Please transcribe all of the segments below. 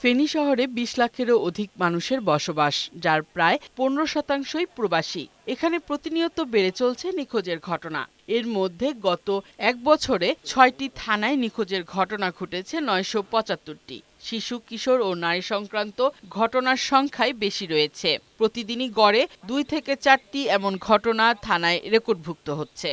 ফেনী শহরে ২০ লাখেরও অধিক মানুষের বসবাস, যার প্রায় ১৫%ই প্রবাসী। এখানে প্রতিনিয়ত বেড়ে চলছে নিখোঁজের ঘটনা। এর মধ্যে গত এক বছরে ৬টি থানায় নিখোঁজের ঘটনা ঘটেছে ৯৭৫টি। শিশু, কিশোর ও নারী সংক্রান্ত ঘটনার সংখ্যাই বেশি রয়েছে। প্রতিদিনই গড়ে ২ থেকে ৪টি এমন ঘটনা থানায় রেকর্ডভুক্ত হচ্ছে।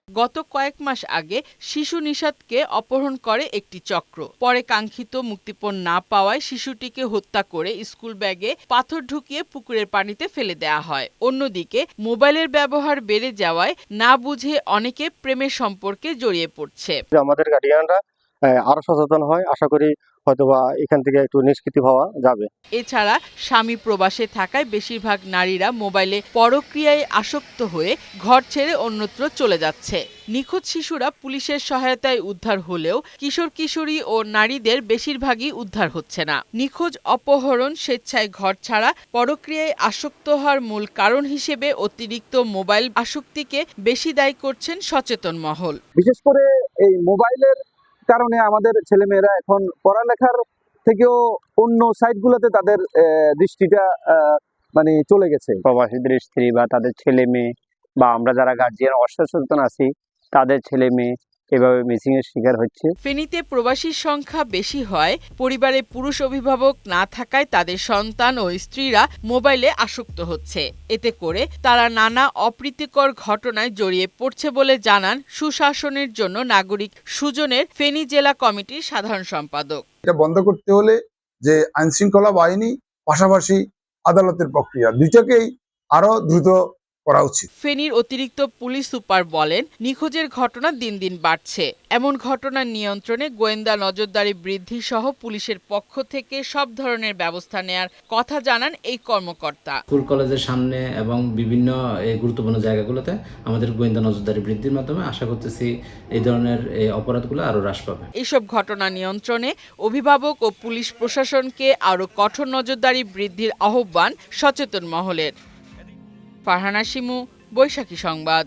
গত কয়েক মাস আগে শিশু নিশাতকে অপহরণ করে একটি চক্র। পরে কাঙ্ক্ষিত মুক্তিপণ না পাওয়ায় শিশুটিকে হত্যা করে স্কুল ব্যাগে পাথর ঢুকিয়ে পুকুরের পানিতে ফেলে দেওয়া হয়। অন্যদিকে মোবাইলের ব্যবহার বেড়ে যাওয়ায় না বুঝে অনেকে প্রেমের সম্পর্কে জড়িয়ে পড়ছে। আমাদের গার্ডিয়ানরা আরো সচেতন হয়, আশা করি হয়তোবা এখান থেকে একটু নিষ্কৃতি হওয়া যাবে। এছাড়া স্বামী প্রবাসে থাকায় বেশিরভাগ নারীরা মোবাইলে পরক্রিয়ায় আসক্ত হয়ে ঘর ছেড়ে অন্যত্র চলে যাচ্ছে। নিখোঁজ শিশুরা পুলিশের সহায়তায় উদ্ধার হলেও কিশোর কিশোরী ও নারীদের বেশিরভাগই উদ্ধার হচ্ছে না। নিখোঁজ, অপহরণ, স্বেচ্ছায় ঘর ছাড়া, পরক্রিয়ায় আসক্ত হওয়ার মূল কারণ হিসেবে অতিরিক্ত মোবাইল আসক্তিকে বেশি দায়ী করছেন সচেতন মহল। বিশেষ করে এই মোবাইলের কারণে আমাদের ছেলেমেয়েরা এখন পড়ালেখার থেকেও অন্য সাইটগুলোতে তাদের দৃষ্টিটা চলে গেছে। প্রবাসীদের স্ত্রী বা তাদের ছেলে মেয়ে বা আমরা যারা গার্জিয়ান অসচেতন আছি তাদের ছেলে মেয়ে এভাবে মিসিং এর শিকার হচ্ছে। ফেনীতে প্রবাসীর সংখ্যা বেশি হয়, পরিবারে পুরুষ অভিভাবক না থাকায় তাদের সন্তান ও স্ত্রীরা মোবাইলে আসক্ত হচ্ছে। এতে করে তারা নানা অপ্রীতিকর ঘটনায় জড়িয়ে পড়ছে বলে জানান সুশাসনের জন্য নাগরিক সুজনের ফেনী জেলা কমিটির সাধারণ সম্পাদক। এটা বন্ধ করতে হলে যে আইন শৃঙ্খলা বাহিনী পাশাপাশি আদালতের প্রক্রিয়া দুইটাকেই আরো দ্রুত করা উচিত। ফেনীর অতিরিক্ত পুলিশ সুপার বলেন, নিখোঁজের ঘটনা দিন দিন বাড়ছে। এমন ঘটনা নিয়ন্ত্রণে গোয়েন্দা নজরদারি বৃদ্ধি সহ পুলিশের পক্ষ থেকে সব ধরনের ব্যবস্থা নেয়ার কথা জানান এই কর্মকর্তা। স্কুল কলেজের সামনে এবং বিভিন্ন গুরুত্বপূর্ণ জায়গাগুলোতে আমাদের গোয়েন্দা নজরদারি বৃদ্ধির মাধ্যমে আশা করতেছি এই ধরনের অপরাধগুলো আরো হ্রাস পাবে। এইসব ঘটনা নিয়ন্ত্রণে অভিভাবক ও পুলিশ প্রশাসনকে আরো কঠোর নজরদারি বৃদ্ধির আহ্বান সচেতন মহলের। ফারহানা শিমু, বৈশাখী সংবাদ।